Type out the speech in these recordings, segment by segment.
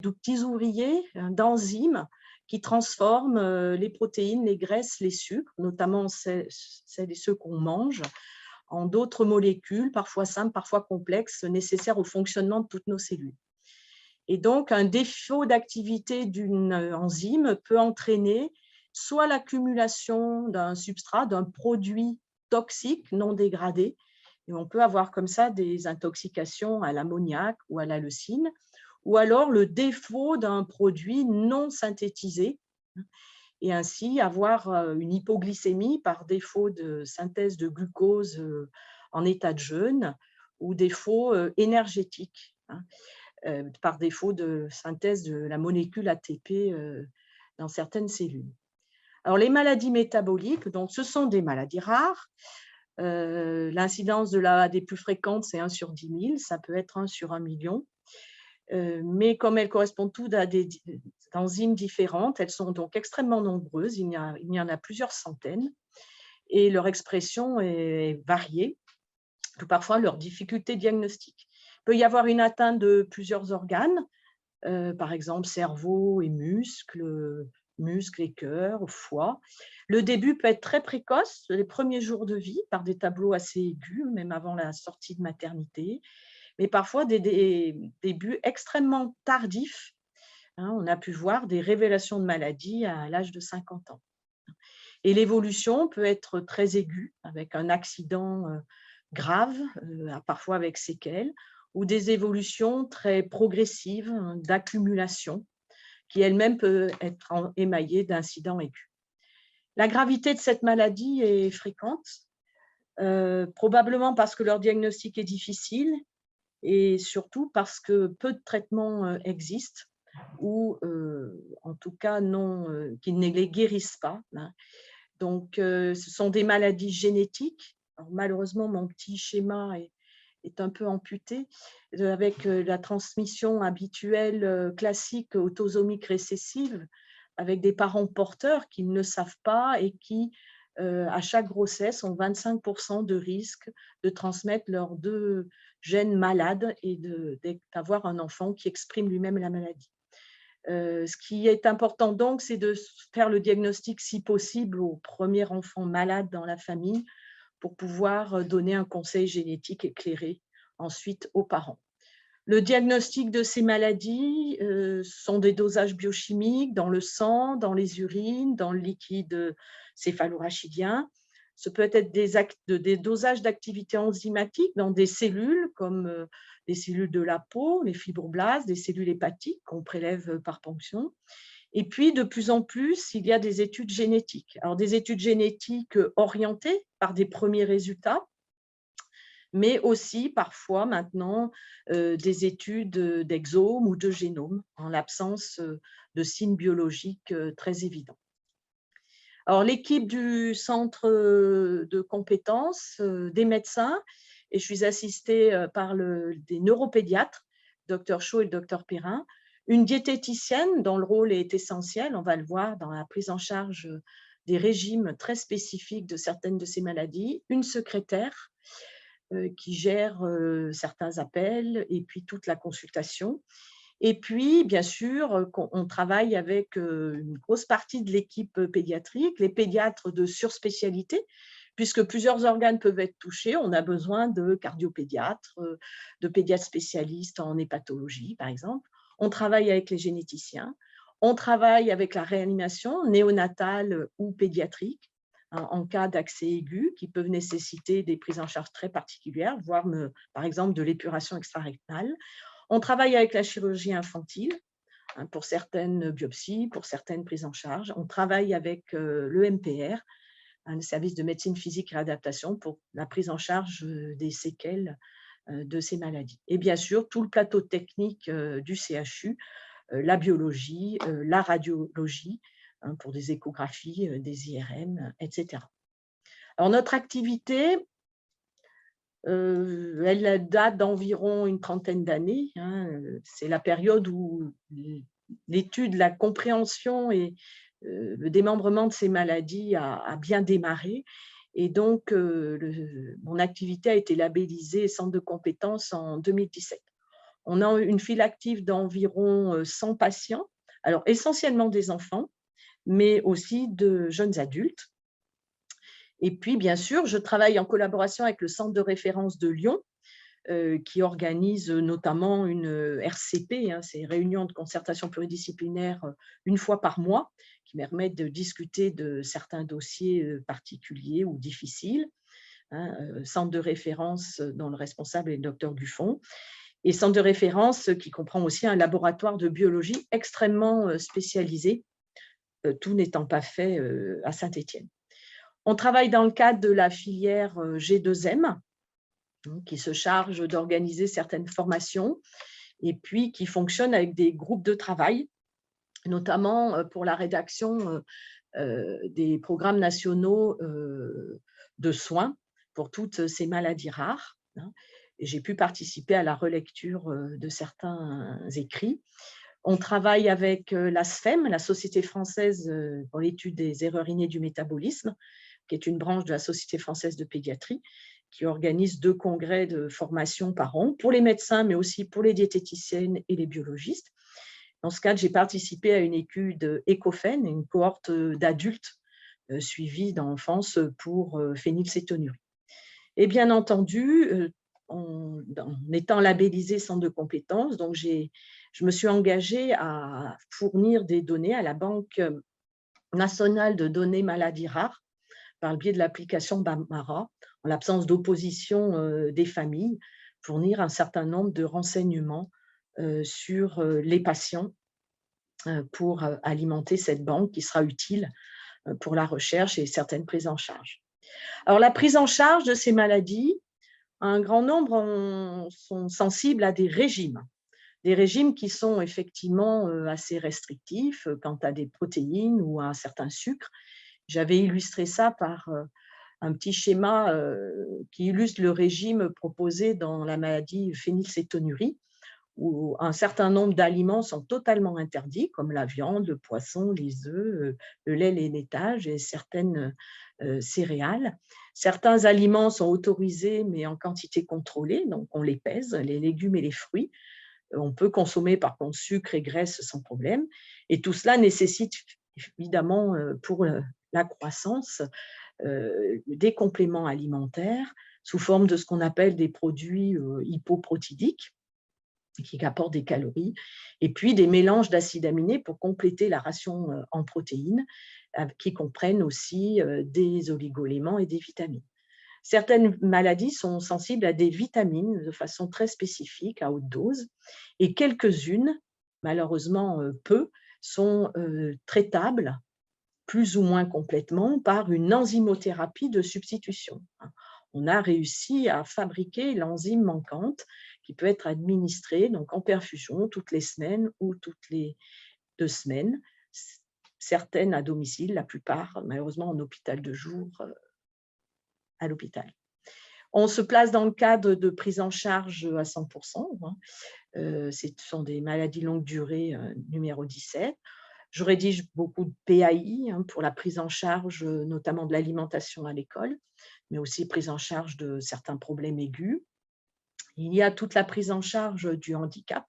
de petits ouvriers d'enzymes qui transforment les protéines, les graisses, les sucres, notamment celles et ceux qu'on mange, en d'autres molécules, parfois simples, parfois complexes, nécessaires au fonctionnement de toutes nos cellules. Et donc, un défaut d'activité d'une enzyme peut entraîner soit l'accumulation d'un substrat, d'un produit toxique non dégradé, et on peut avoir comme ça des intoxications à l'ammoniac ou à la leucine, ou alors le défaut d'un produit non synthétisé, et ainsi avoir une hypoglycémie par défaut de synthèse de glucose en état de jeûne, ou défaut énergétique, par défaut de synthèse de la molécule ATP dans certaines cellules. Alors, les maladies métaboliques, donc, ce sont des maladies rares. L'incidence des plus fréquentes, c'est 1 sur 10 000, ça peut être 1 sur 1 million. Mais comme elles correspondent toutes à des enzymes différentes, elles sont donc extrêmement nombreuses, il y en a plusieurs centaines, et leur expression est variée, tout parfois leur difficulté diagnostique. Il peut y avoir une atteinte de plusieurs organes, par exemple cerveau et muscles et cœur, foie. Le début peut être très précoce, les premiers jours de vie, par des tableaux assez aigus, même avant la sortie de maternité, mais parfois des débuts extrêmement tardifs. On a pu voir des révélations de maladies à l'âge de 50 ans. Et l'évolution peut être très aiguë, avec un accident grave, parfois avec séquelles, ou des évolutions très progressives d'accumulation, qui elle-même peut être émaillée d'incidents aigus. La gravité de cette maladie est fréquente, probablement parce que leur diagnostic est difficile, et surtout parce que peu de traitements existent, ou en tout cas qui ne les guérissent pas. Donc, ce sont des maladies génétiques. Alors, malheureusement, mon petit schéma est un peu amputé, avec la transmission habituelle classique autosomique récessive, avec des parents porteurs qui ne le savent pas et qui, à chaque grossesse, ont 25% de risque de transmettre leurs 2 gènes malades et d'avoir un enfant qui exprime lui-même la maladie. Ce qui est important donc, c'est de faire le diagnostic, si possible, au premier enfant malade dans la famille, pour pouvoir donner un conseil génétique éclairé ensuite aux parents. Le diagnostic de ces maladies sont des dosages biochimiques dans le sang, dans les urines, dans le liquide céphalorachidien. Ce peut être des dosages d'activité enzymatique dans des cellules comme les cellules de la peau, les fibroblastes, des cellules hépatiques qu'on prélève par ponction. Et puis, de plus en plus, il y a des études génétiques. Alors, des études génétiques orientées par des premiers résultats, mais aussi parfois maintenant des études d'exome ou de génome, en l'absence de signes biologiques très évidents. Alors, l'équipe du centre de compétences des médecins, et je suis assistée par des neuropédiatres, Dr Chaud et le Dr Perrin, une diététicienne dont le rôle est essentiel, on va le voir dans la prise en charge des régimes très spécifiques de certaines de ces maladies, une secrétaire qui gère certains appels et puis toute la consultation. Et puis, bien sûr, on travaille avec une grosse partie de l'équipe pédiatrique, les pédiatres de surspécialité, puisque plusieurs organes peuvent être touchés. On a besoin de cardiopédiatres, de pédiatres spécialistes en hépatologie, par exemple. On travaille avec les généticiens. On travaille avec la réanimation néonatale ou pédiatrique, en cas d'accès aigu, qui peuvent nécessiter des prises en charge très particulières, voire par exemple de l'épuration extra-rectale. On travaille avec la chirurgie infantile pour certaines biopsies, pour certaines prises en charge. On travaille avec le MPR, le service de médecine physique et réadaptation, pour la prise en charge des séquelles de ces maladies. Et bien sûr, tout le plateau technique du CHU, la biologie, la radiologie, pour des échographies, des IRM, etc. Alors, notre activité, elle date d'environ une trentaine d'années. C'est la période où l'étude, la compréhension et le démembrement de ces maladies a bien démarré. Et donc, mon activité a été labellisée centre de compétences en 2017. On a une file active d'environ 100 patients, alors essentiellement des enfants, mais aussi de jeunes adultes. Et puis, bien sûr, je travaille en collaboration avec le Centre de référence de Lyon, qui organise notamment une RCP, hein, c'est réunion de concertation pluridisciplinaire une fois par mois, qui permettent de discuter de certains dossiers particuliers ou difficiles. Hein, centre de référence dont le responsable est le docteur Buffon, et centre de référence qui comprend aussi un laboratoire de biologie extrêmement spécialisé, tout n'étant pas fait à Saint-Étienne. On travaille dans le cadre de la filière G2M, qui se charge d'organiser certaines formations et puis qui fonctionne avec des groupes de travail, notamment pour la rédaction des programmes nationaux de soins pour toutes ces maladies rares. J'ai pu participer à la relecture de certains écrits. On travaille avec la SFEM, la Société française pour l'étude des erreurs innées du métabolisme, qui est une branche de la Société française de pédiatrie, qui organise 2 congrès de formation par an pour les médecins, mais aussi pour les diététiciennes et les biologistes. Dans ce cadre, j'ai participé à une étude ECOPHEN, une cohorte d'adultes suivis dans l'enfance pour phénylcétonurie. Et bien entendu, en étant labellisée centre de compétences, donc je me suis engagée à fournir des données à la Banque nationale de données maladies rares par le biais de l'application Bambara, en l'absence d'opposition des familles, fournir un certain nombre de renseignements sur les patients pour alimenter cette banque qui sera utile pour la recherche et certaines prises en charge. Alors, la prise en charge de ces maladies, un grand nombre sont sensibles à des régimes qui sont effectivement assez restrictifs quant à des protéines ou à un certain sucre. J'avais illustré ça par un petit schéma qui illustre le régime proposé dans la maladie phénylcétonurie, où un certain nombre d'aliments sont totalement interdits, comme la viande, le poisson, les œufs, le lait, les laitages et certaines céréales. Certains aliments sont autorisés, mais en quantité contrôlée, donc on les pèse, les légumes et les fruits. On peut consommer par contre sucre et graisse sans problème. Et tout cela nécessite évidemment pour la croissance des compléments alimentaires sous forme de ce qu'on appelle des produits hypoprotidiques, qui apportent des calories, et puis des mélanges d'acides aminés pour compléter la ration en protéines, qui comprennent aussi des oligoéléments et des vitamines. Certaines maladies sont sensibles à des vitamines de façon très spécifique, à haute dose, et quelques-unes, malheureusement peu, sont traitables plus ou moins complètement par une enzymothérapie de substitution. On a réussi à fabriquer l'enzyme manquante qui peut être administrée donc en perfusion toutes les semaines ou toutes les 2 semaines, certaines à domicile, la plupart malheureusement en hôpital de jour, à l'hôpital. On se place dans le cadre de prise en charge à 100%. Ce sont des maladies longue durée numéro 17. Je rédige beaucoup de PAI pour la prise en charge, notamment de l'alimentation à l'école, mais aussi prise en charge de certains problèmes aigus. Il y a toute la prise en charge du handicap,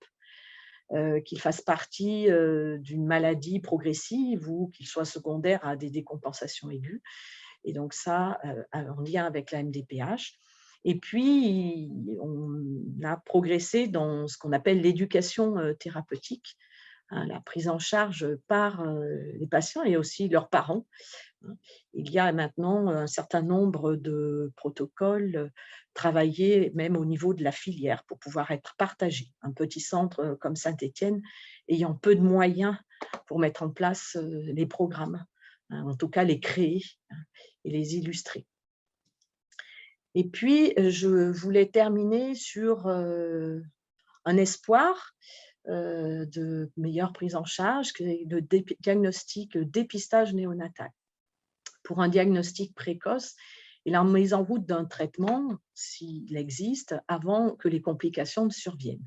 qu'il fasse partie d'une maladie progressive ou qu'il soit secondaire à des décompensations aiguës. Et donc ça, en lien avec la MDPH. Et puis, on a progressé dans ce qu'on appelle l'éducation thérapeutique, la prise en charge par les patients et aussi leurs parents. Il y a maintenant un certain nombre de protocoles travaillés même au niveau de la filière pour pouvoir être partagés. Un petit centre comme Saint-Étienne ayant peu de moyens pour mettre en place les programmes, en tout cas les créer et les illustrer. Et puis, je voulais terminer sur un espoir de meilleure prise en charge, que le diagnostic dépistage néonatal. Pour un diagnostic précoce et la mise en route d'un traitement, s'il existe, avant que les complications ne surviennent.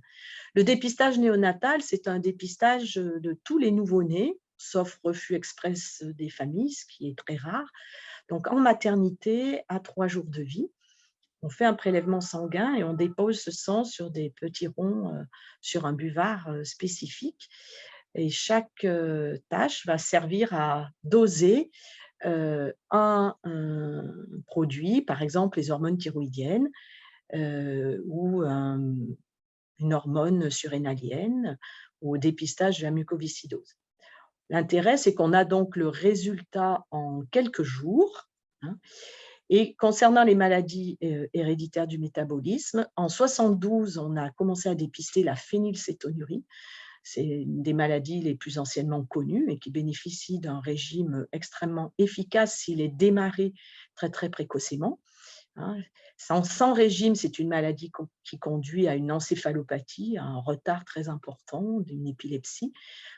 Le dépistage néonatal, c'est un dépistage de tous les nouveau-nés, sauf refus express des familles, ce qui est très rare, donc en maternité à 3 jours de vie. On fait un prélèvement sanguin et on dépose ce sang sur des petits ronds, sur un buvard, spécifique et chaque, tâche va servir à doser, un produit, par exemple les hormones thyroïdiennes, ou une hormone surrénalienne ou au dépistage de la mucoviscidose. L'intérêt, c'est qu'on a donc le résultat en quelques jours, hein. Et concernant les maladies, héréditaires du métabolisme, en 72, on a commencé à dépister la phénylcétonurie. C'est une des maladies les plus anciennement connues et qui bénéficie d'un régime extrêmement efficace s'il est démarré très, très précocement, hein. Sans régime, c'est une maladie qui conduit à une encéphalopathie, à un retard très important, d'une épilepsie.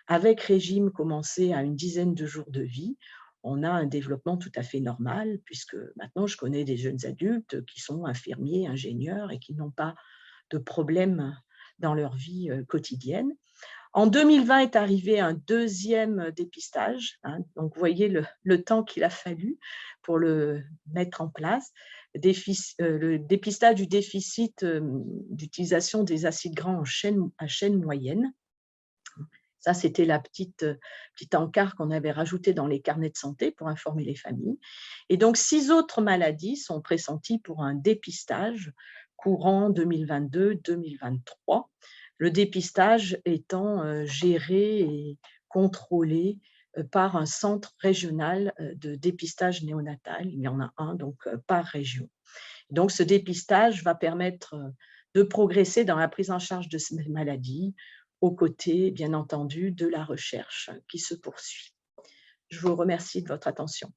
Avec régime commencé à une dizaine de jours de vie, on a un développement tout à fait normal, puisque maintenant je connais des jeunes adultes qui sont infirmiers, ingénieurs et qui n'ont pas de problème dans leur vie quotidienne. En 2020 est arrivé un deuxième dépistage, hein, donc vous voyez le temps qu'il a fallu pour le mettre en place. Le dépistage du déficit d'utilisation des acides gras à chaîne moyenne. Ça, c'était la petite encart qu'on avait rajouté dans les carnets de santé pour informer les familles. Et donc, 6 autres maladies sont pressenties pour un dépistage courant 2022-2023. Le dépistage étant géré et contrôlé par un centre régional de dépistage néonatal. Il y en a un donc par région. Donc, ce dépistage va permettre de progresser dans la prise en charge de ces maladies, aux côtés, bien entendu, de la recherche qui se poursuit. Je vous remercie de votre attention.